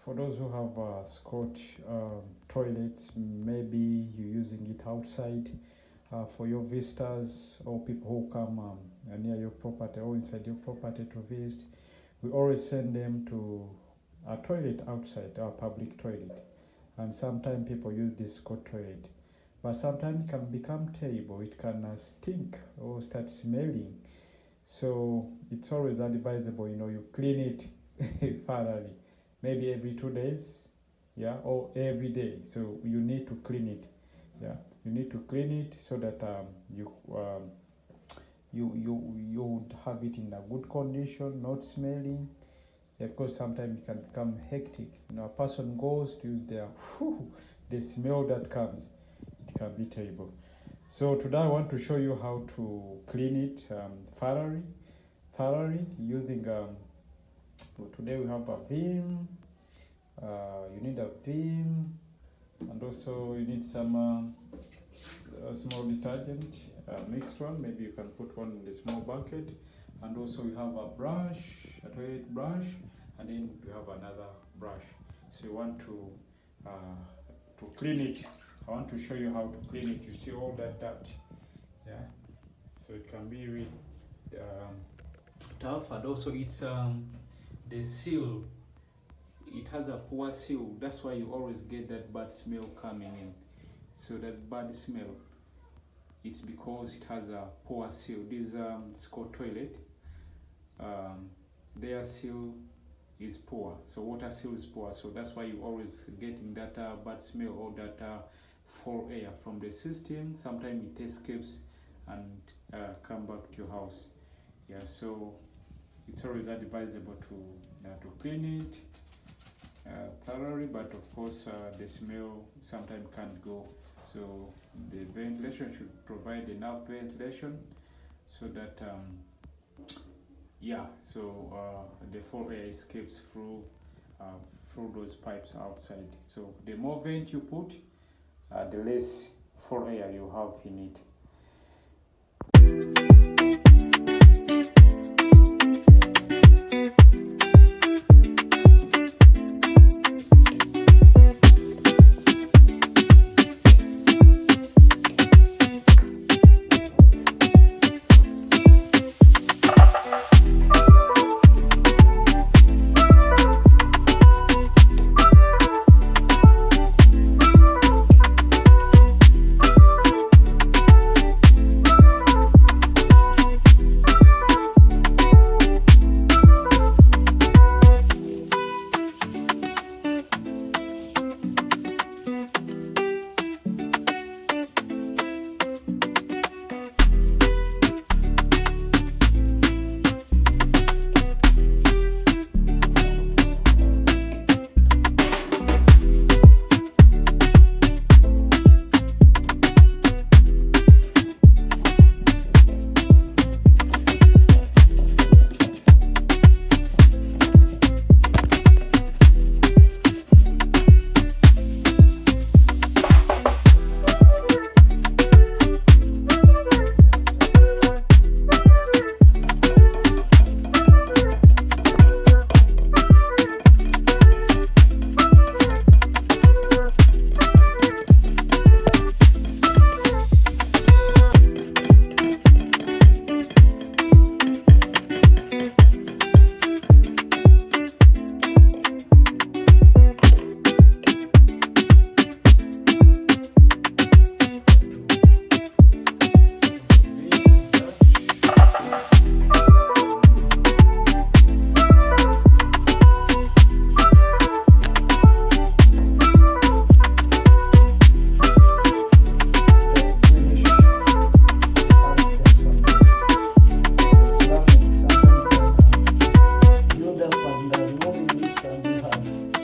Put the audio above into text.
for those who have Scotch toilets, maybe you're using it outside for your visitors or people who come near your property or inside your property to visit. We always send them to a toilet outside, our public toilet. And sometimes people use this Scotch toilet. But sometimes it can become terrible. It can stink or start smelling. So it's always advisable, you clean it thoroughly. Maybe every 2 days, or every day. So you need to clean it. You need to clean it so that you would have it in a good condition, not smelling. Because sometimes it can become hectic. A person goes to use the smell that comes, it can be terrible. So today I want to show you how to clean it thoroughly using. Today we have a vim. You need a vim, and also you need some small detergent, mixed one. Maybe you can put one in the small bucket. And also you have a brush, a toilet brush, and then you have another brush. So you want to clean it. I want to show you how to clean it. You see all that dirt, so it can be really tough. And also it's the seal. It has a poor seal. That's why you always get that bad smell coming in. So that bad smell, it's because it has a poor seal. This Scotch toilet, their seal is poor, so water seal is poor, so that's why you always getting that bad smell or that foul air from the system. Sometimes it escapes and come back to your house. So it's always advisable to clean it thoroughly, but of course the smell sometimes can't go. So the ventilation should provide enough ventilation so that the foul air escapes through those pipes outside. So the more vent you put, the less foul air you have in it. can be hard.